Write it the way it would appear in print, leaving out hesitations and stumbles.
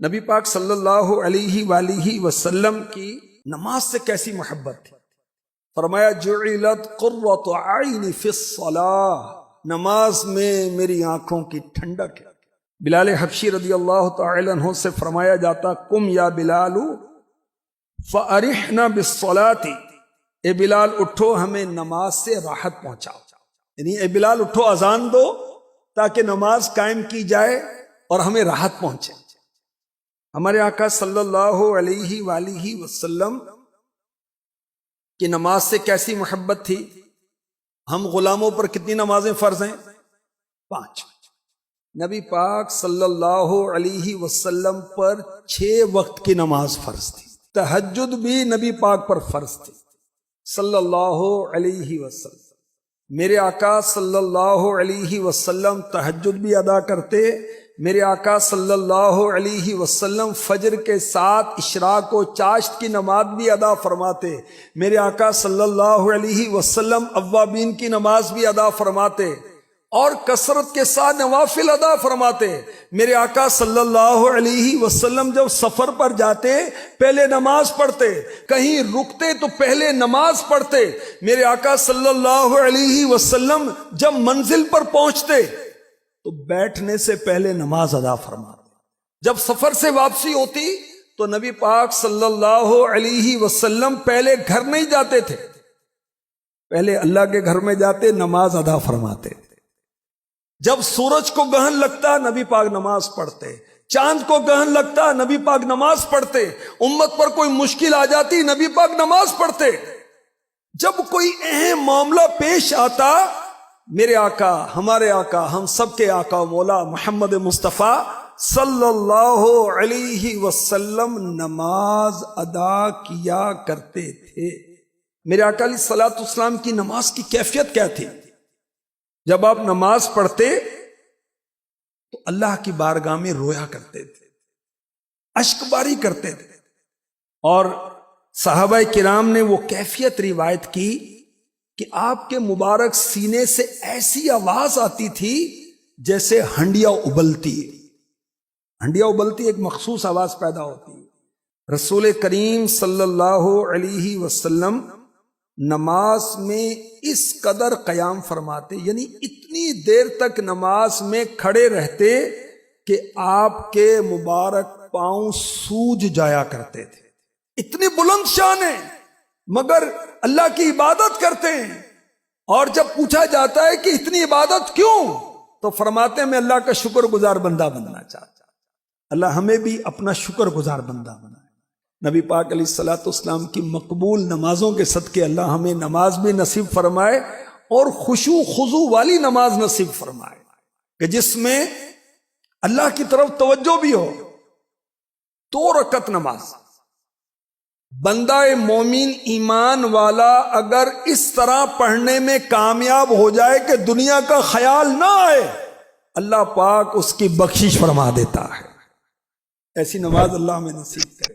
نبی پاک صلی اللہ علیہ وآلہ وسلم کی نماز سے کیسی محبت تھی. فرمایا جعلت قرۃ عینی فی الصلاۃ، نماز میں میری آنکھوں کی ٹھنڈک ہے. بلال حبشی رضی اللہ تعالی عنہ سے فرمایا جاتا قم یا بلال فارحنا بالصلاۃ، اے بلال اٹھو ہمیں نماز سے راحت پہنچاؤ. یعنی اے بلال اٹھو اذان دو تاکہ نماز قائم کی جائے اور ہمیں راحت پہنچے. ہمارے آقا صلی اللہ علیہ وآلہ وسلم کی نماز سے کیسی محبت تھی. ہم غلاموں پر کتنی نمازیں فرض ہیں؟ 5. نبی پاک صلی اللہ علیہ وسلم پر 6 وقت کی نماز فرض تھی. تہجد بھی نبی پاک پر فرض تھی صلی اللہ علیہ وسلم. میرے آقا صلی اللہ علیہ وسلم تہجد بھی ادا کرتے. میرے آقا صلی اللہ علیہ وسلم فجر کے ساتھ اشراق و چاشت کی نماز بھی ادا فرماتے. میرے آقا صلی اللہ علیہ وسلم اوابین کی نماز بھی ادا فرماتے اور کثرت کے ساتھ نوافل ادا فرماتے. میرے آقا صلی اللہ علیہ وسلم جب سفر پر جاتے پہلے نماز پڑھتے، کہیں رکتے تو پہلے نماز پڑھتے. میرے آقا صلی اللہ علیہ وسلم جب منزل پر پہنچتے تو بیٹھنے سے پہلے نماز ادا فرماتے. جب سفر سے واپسی ہوتی تو نبی پاک صلی اللہ علیہ وسلم پہلے گھر نہیں جاتے تھے، پہلے اللہ کے گھر میں جاتے نماز ادا فرماتے. جب سورج کو گہن لگتا نبی پاک نماز پڑھتے، چاند کو گہن لگتا نبی پاک نماز پڑھتے، امت پر کوئی مشکل آ جاتی نبی پاک نماز پڑھتے. جب کوئی اہم معاملہ پیش آتا میرے آقا، ہمارے آقا، ہم سب کے آقا مولا محمد مصطفیٰ صلی اللہ علیہ وسلم نماز ادا کیا کرتے تھے. میرے آقا علیہ الصلوۃ والسلام کی نماز کی کیفیت کیا تھی؟ جب آپ نماز پڑھتے تو اللہ کی بارگاہ میں رویا کرتے تھے، اشک باری کرتے تھے. اور صحابہ کرام نے وہ کیفیت روایت کی کہ آپ کے مبارک سینے سے ایسی آواز آتی تھی جیسے ہنڈیا ابلتی ہے. ہنڈیا ابلتی ایک مخصوص آواز پیدا ہوتی ہے. رسول کریم صلی اللہ علیہ وسلم نماز میں اس قدر قیام فرماتے، یعنی اتنی دیر تک نماز میں کھڑے رہتے کہ آپ کے مبارک پاؤں سوج جایا کرتے تھے. اتنی بلند شان ہے مگر اللہ کی عبادت کرتے ہیں. اور جب پوچھا جاتا ہے کہ اتنی عبادت کیوں تو فرماتے ہیں میں اللہ کا شکر گزار بندہ بننا چاہتا. اللہ ہمیں بھی اپنا شکر گزار بندہ بنائے. نبی پاک علیہ الصلوۃ والسلام کی مقبول نمازوں کے صدقے اللہ ہمیں نماز بھی نصیب فرمائے اور خشوع خضوع والی نماز نصیب فرمائے کہ جس میں اللہ کی طرف توجہ بھی ہو. 2 رکعت نماز بندہ مومن ایمان والا اگر اس طرح پڑھنے میں کامیاب ہو جائے کہ دنیا کا خیال نہ آئے، اللہ پاک اس کی بخشش فرما دیتا ہے. ایسی نماز اللہ ہمیں نصیب کرے.